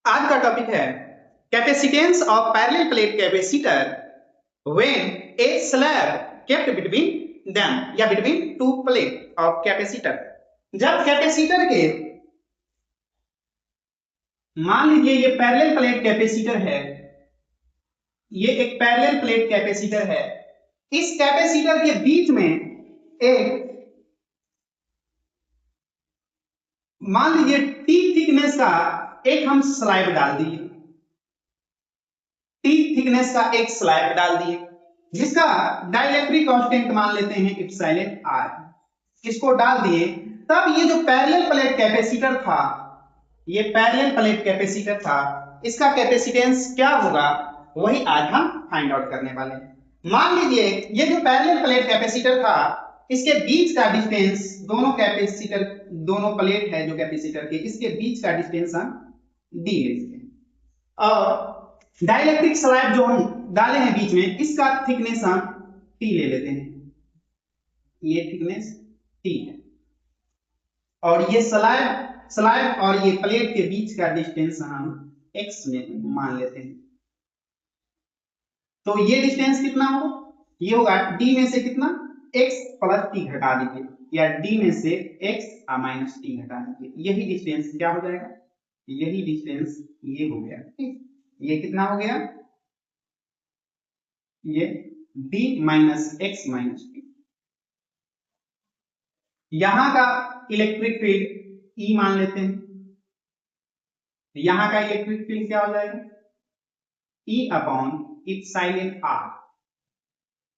आज का टॉपिक है capacitance of parallel plate capacitor when a slab kept between them या between two plate of capacitor. जब capacitor के मान लीजिए ये पैरेलल प्लेट कैपेसिटर है, ये एक पैरेलल प्लेट कैपेसिटर है। इस कैपेसिटर के बीच में एक मान लीजिए टी थिकनेस का एक हम स्लैब डाल दिए, टी थिकनेस का एक स्लैब डाल दिए जिसका डाइलेक्ट्रिक कांस्टेंट मान लेते हैं इप्सिलॉन आर। इसको डाल दिए, तब ये जो पैरेलल प्लेट कैपेसिटर था, ये पैरेलल प्लेट कैपेसिटर था, इसका कैपेसिटेंस क्या होगा वही आज हम फाइंड आउट करने वाले हैं। मान लीजिए ये जो पैरेलल प्लेट कैपेसिटर था, इसके बीच का डिस्टेंस, दोनों कैपेसिटर, दोनों प्लेट है जो कैपेसिटर के, इसके बीच का डिस्टेंस हम डी लेते हैं और डाइलेक्ट्रिक स्लैब जो हम डाले हैं बीच में, इसका थिकनेस हम टी ले लेते हैं। ये थिकनेस टी है और ये स्लैब और ये प्लेट के बीच का डिस्टेंस हम x में मान लेते हैं। तो ये डिस्टेंस कितना होगा? ये होगा d में से कितना x प्लस t घटा दीजिए, या d में से x माइनस t घटा दीजिए। यही डिस्टेंस क्या हो जाएगा? यही डिस्टेंस ये हो गया। ये कितना हो गया? ये d minus x minus T. यहां का इलेक्ट्रिक फील्ड E मान लेते हैं। यहां का इलेक्ट्रिक फील्ड क्या हो जाएगा? E upon epsilon r।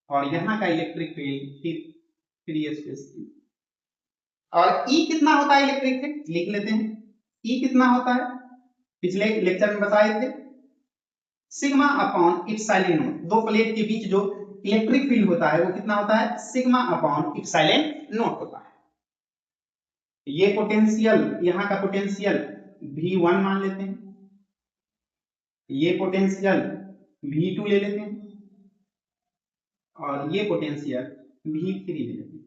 और यहां का इलेक्ट्रिक फील्ड फ्री स्पेस और E कितना होता है इलेक्ट्रिक फील्ड? लिख लेते हैं। E कितना होता है? पिछले लेक्चर में बताए थे, सिग्मा अपॉन इप्सिलॉन नॉट। दो प्लेट के बीच जो इलेक्ट्रिक फील्ड होता है वो कितना होता है? सिग्मा अपॉन इप्सिलॉन नॉट होता है। ये पोटेंशियल, यहां का पोटेंशियल V1 मान लेते हैं, ये पोटेंशियल V2 ले लेते हैं और ये पोटेंशियल V3 ले लेते हैं।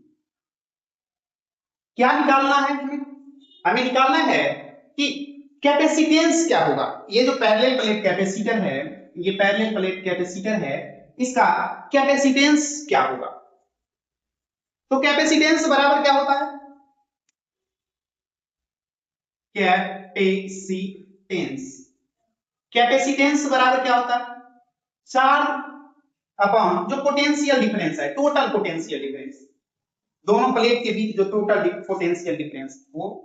क्या निकालना है हमें? हमें निकालना है कि कैपेसिटेंस क्या होगा। ये जो पैरेलल प्लेट कैपेसिटर है, ये पैरेलल प्लेट कैपेसिटर है, इसका कैपेसिटेंस क्या होगा? तो कैपेसिटेंस बराबर क्या होता है? कैपेसिटेंस, कैपेसिटेंस बराबर क्या होता है? चार्ज अपॉन जो पोटेंशियल डिफरेंस है, टोटल पोटेंशियल डिफरेंस, दोनों प्लेट के बीच जो टोटल पोटेंशियल डिफरेंस वो।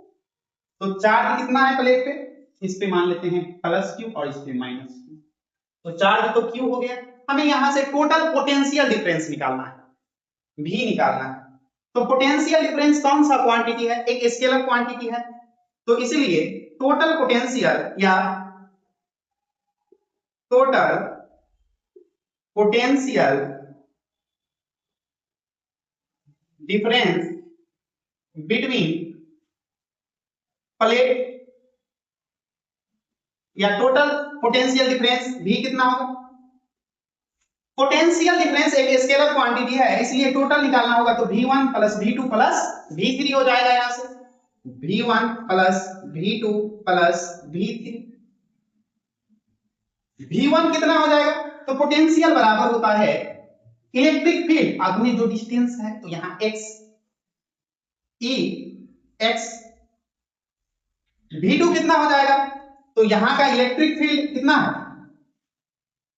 तो चार्ज कितना है प्लेट पे? इस पे मान लेते हैं प्लस क्यू और इस पे माइनस क्यू। तो चार्ज तो क्यू हो गया। हमें यहां से टोटल पोटेंशियल डिफरेंस निकालना है, भी निकालना है। तो पोटेंशियल डिफरेंस कौन सा क्वांटिटी है? एक स्केलर क्वांटिटी है। तो इसलिए टोटल पोटेंशियल या total potential difference between plate या टोटल पोटेंशियल डिफरेंस भी कितना होगा? पोटेंशियल डिफरेंस एक स्केलर क्वांटिटी है, इसलिए टोटल निकालना होगा। तो V1 plus V2 plus V3 हो जाएगा। यहां से V1 plus V2 plus V3। V1 कितना हो जाएगा? तो पोटेंशियल बराबर होता है इलेक्ट्रिक फील्ड आगे जो डिस्टेंस है, तो यहां x E x। V2 कितना हो जाएगा? तो यहां का इलेक्ट्रिक फील्ड कितना है?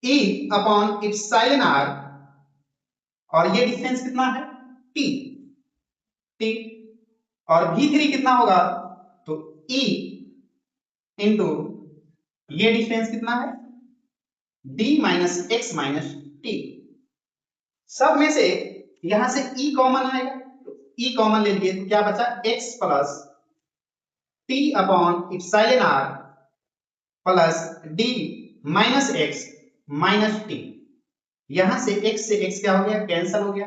E अपॉन इप्सिलॉन r और ये डिस्टेंस कितना है? t t। और V3 कितना होगा? तो E इंटू ये डिस्टेंस कितना है? d minus x minus T. सब में से यहां से E कॉमन आएगा, तो E कॉमन ले लिए तो क्या बचा? x plus t upon epsilon r plus d minus x minus T. यहां से x क्या हो गया? कैंसल हो गया।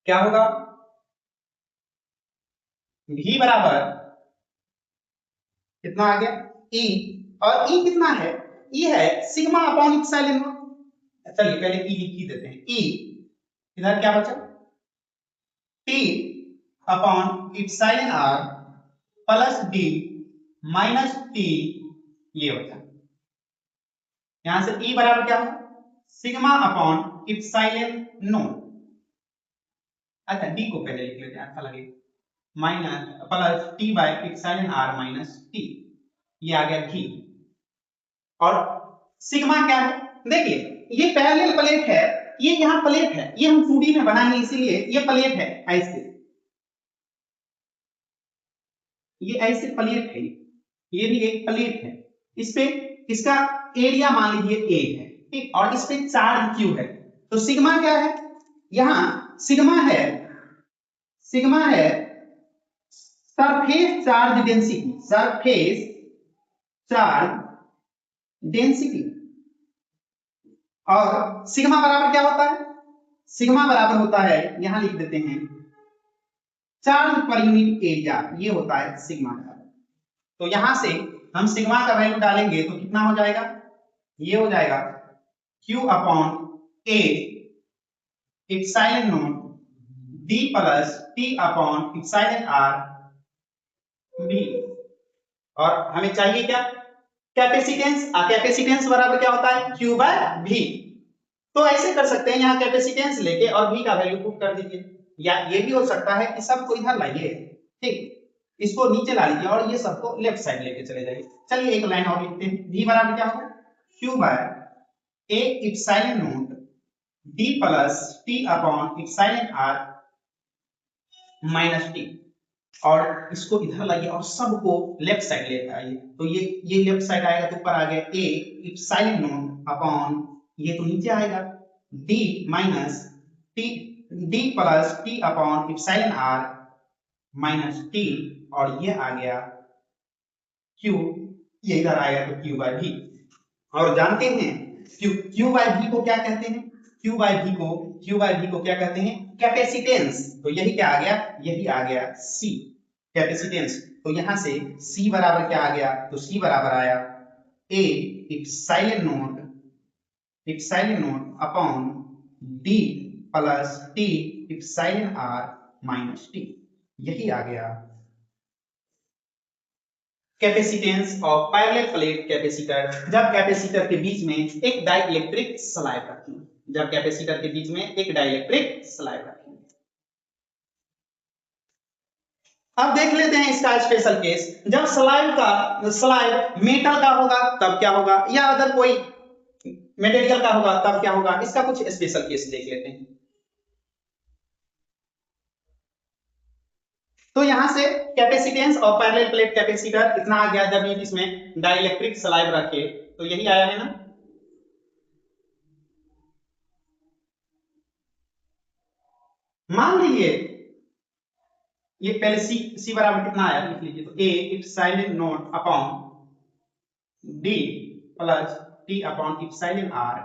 क्या होगा? v बराबर कितना आ गया? E। और E कितना है? E है सिग्मा अपॉन इप्सिलॉन नॉट। चलिए पहले E लिख ही देते हैं। E इधर क्या बचा? T upon epsilon r plus d minus t ये बचा। यहां से E बराबर क्या होगा, सिग्मा अपॉन इप्सिलॉन नॉट। अच्छा डी को पहले लिख लेते हैं, अच्छा लगे, minus plus T by epsilon R minus T, ये आ गया घी। और सिग्मा क्या है, देखिए ये पैरेलल प्लेट है, ये यहाँ प्लेट है, ये हम 2D में बनाएंगे इसीलिए ये प्लेट है ऐसे, ये ऐसे प्लेट है, ये भी एक प्लेट है, इस पे इसका एरिया मान लीजिए ए है, ठीक, और इस पे चार्ज क्यू है। तो सिग्मा क्या है, यहां सिग्मा है surface charge density, surface charge density. और सिग्मा बराबर क्या होता है, सिग्मा बराबर होता है, यहां लिख देते हैं, चार्ज पर यूनिट एरिया, ये होता है सिग्मा का। तो यहां से हम सिग्मा का वैल्यू डालेंगे तो कितना हो जाएगा, ये हो जाएगा Q upon A epsilon not D plus T upon epsilon R B। और हमें चाहिए क्या, कैपेसिटेंस। कैपेसिटेंस बराबर क्या होता है, Q बाय V। तो ऐसे कर सकते हैं, यहाँ कैपेसिटेंस लेके और V का वैल्यू पुट कर दीजिए, या ये भी हो सकता है कि सबको इधर लाइए, ठीक, इसको नीचे ला लीजिए और ये सबको लेफ्ट साइड लेके चले जाइए। चलिए एक लाइन और लिखते हैं, V बराबर क्या होगा, Q by A epsilon not D plus T upon epsilon R minus T। और इसको इधर लाइए और सबको लेफ्ट साइड लेके आइए, तो ये लेफ्ट साइड आएगा तो ऊपर आ गया A इप्सिलॉन नॉट अपॉन, ये तो नीचे आएगा D minus T, D plus T upon epsilon R minus T, और ये आ गया Q, ये इधर आएगा तो Q बाय V। और जानते हैं Q बाय V को क्या कहते हैं, Q बाय V को क्या कहते हैं, कैपेसिटेंस। तो यही क्या आ गया, यही आ गया C, कैपेसिटेंस। तो यहां से C बराबर क्या आ गया, तो C बराबर आया A epsilon not upon D plus T epsilon R minus T, यही आ गया capacitance of parallel plate capacitor जब कैपेसिटर के बीच में एक डाइइलेक्ट्रिक स्लाइड रखें, जब कैपेसिटर के बीच में एक डाइइलेक्ट्रिक स्लाइड रखें। अब देख लेते हैं इसका स्पेशल केस, जब स्लाइड मेटल का होगा तब क्या होगा, या अदर कोई मटेरियल का होगा तब क्या होगा, इसका कुछ स्पेशल केस देख लेते हैं। तो यहां से कैपेसिटेंस और पैरेलल प्लेट कैपेसिटर इतना आ गया, जब इसमें डाइइलेक्ट्रिक स्लाइड रखे तो यही आया है ना। मान लीजिए ये पहले सी बराबर कितना आया लिख लीजिए, तो A epsilon not upon D plus T upon epsilon R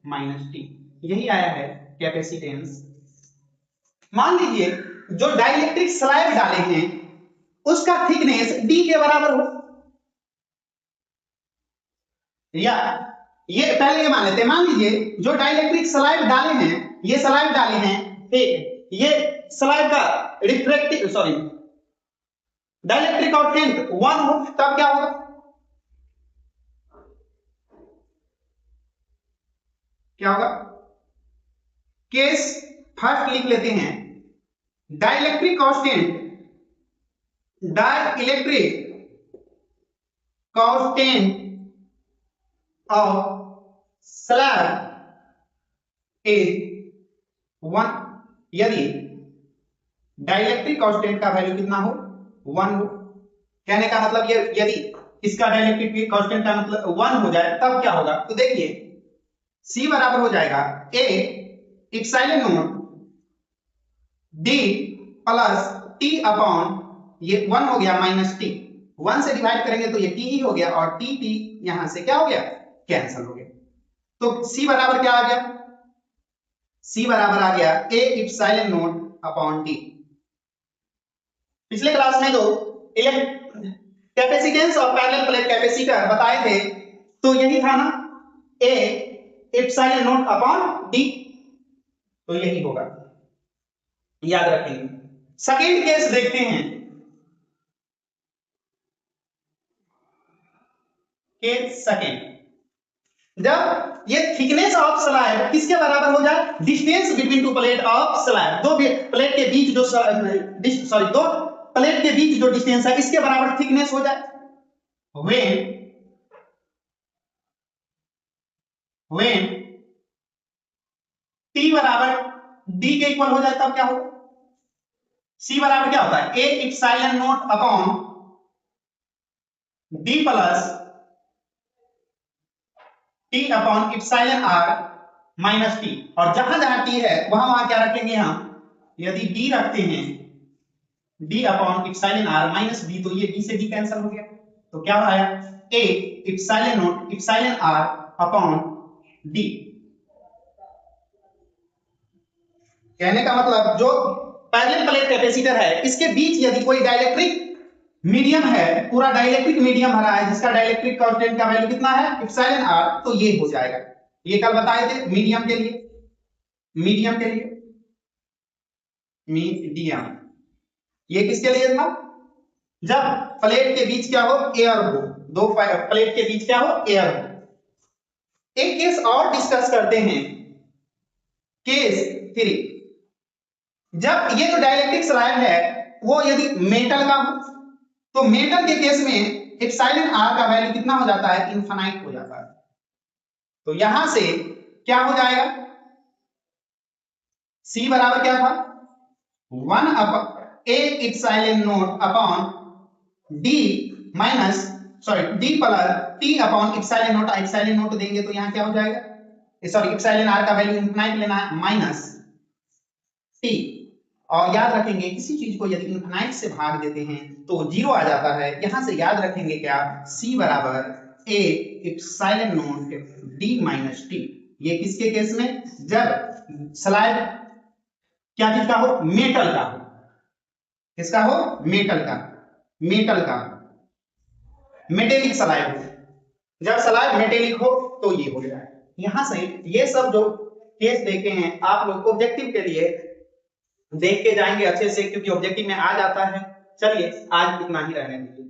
minus T, यही आया है कैपेसिटेंस। मान लीजिए जो डाइइलेक्ट्रिक स्लाइड डाले हैं उसका थिकनेस D के बराबर हो, या ये पहले ये मान लेते हैं, मान लीजिए जो डाइइलेक्ट्रिक स्लाइड डाले हैं, ये स्लाइड डाले हैं, ठीक, ये स्लाइड का रिफ्रैक्टिव सॉरी डाइइलेक्ट्रिक कांस्टेंट 1 हो, तब क्या होगा, क्या होगा, केस फर्स्ट लिख लेते हैं, dielectric constant of slab is 1, यदि डाइइलेक्ट्रिक कांस्टेंट का वैल्यू कितना हो, 1 हो। कहने का मतलब ये, यदि इसका डाइइलेक्ट्रिक कांस्टेंट का मतलब 1 हो जाए तब क्या होगा, तो देखिए C बराबर हो जाएगा A epsilon not D plus T upon, ये 1 हो गया माइनस T, 1 से डिवाइड करेंगे तो ये T ही हो गया, और T यहां से क्या हो गया, कैंसिल हो गया। तो C बराबर क्या आ गया, C बराबर आ गया A epsilon not upon D। पिछले क्लास में जो कैपेसिटेंस और पैरेलल प्लेट कैपेसिटर बताए थे तो यही था ना, A epsilon not upon D, तो यही होगा, याद रखेंगे। सेकेंड केस देखते हैं, के सेकेंड। जब ये थिकनेस ऑफ स्लैब किसके बराबर हो जाए, distance between two plate of slab, दो प्लेट के बीच जो दो प्लेट के बीच जो डिस्टेंस है इसके बराबर थिकनेस हो जाए, व्हेन टी बराबर डी के इक्वल हो जाए तब क्या होगा, सी बराबर क्या होता है, A epsilon not upon D plus T upon epsilon R minus T, और जहां जहां टी है वहां वहां क्या रखेंगे हम, यदि डी रखते हैं D upon epsilon R minus D, तो ये डी से डी कैंसिल हो गया, तो क्या आया, A epsilon not epsilon R upon D. कहने का मतलब जो पैरेलल प्लेट कैपेसिटर है इसके बीच यदि कोई डाइलेक्ट्रिक मीडियम है, पूरा डाइलेक्ट्रिक मीडियम भरा है जिसका डाइलेक्ट्रिक कांस्टेंट का वैल्यू कितना है, इप्सिलॉन आर, तो ये हो जाएगा। ये कल बताए थे मीडियम के लिए, मीडियम ये किसके लिए था, जब प्लेट के बीच क्या हो, एयर हो, दो प्लेट के बीच क्या हो, एयर हो। एक केस और डिस्कस करते हैं, केस 3, जब ये जो डाइलेक्ट्रिक स्लैब है वो यदि मेटल का हो, तो मेटल के केस में इप्सिलॉन आर का वैल्यू कितना हो जाता है, इनफाइनाइट हो जाता है। तो यहां से क्या हो जाएगा, सी बराबर क्या था, 1 upon A epsilon not upon D minus D plus T upon epsilon not, epsilon not देंगे तो यहां क्या हो जाएगा, इप्सिलॉन आर का वैल्यू इनफाइनाइट लेना है, माइनस टी, और याद रखेंगे किसी चीज को यदि इनफाइनाइट से भाग देते हैं तो जीरो आ जाता है। यहां से याद रखेंगे क्या, C बराबर ए epsilon not D minus T. ये किसके केस में, जब स्लैब क्या चीज का हो, मेटल का हो, किसका हो, मेटल का मेटेलिक स्लैब हो, जब स्लैब मेटेलिक हो तो ये हो जाए। यहां से ये सब जो केस देखे हैं आप लोग ऑब्जेक्टिव के लिए देख के जाएंगे अच्छे से, क्योंकि ऑब्जेक्टिव में आ जाता है। चलिए आज इतना ही रहने दीजिए।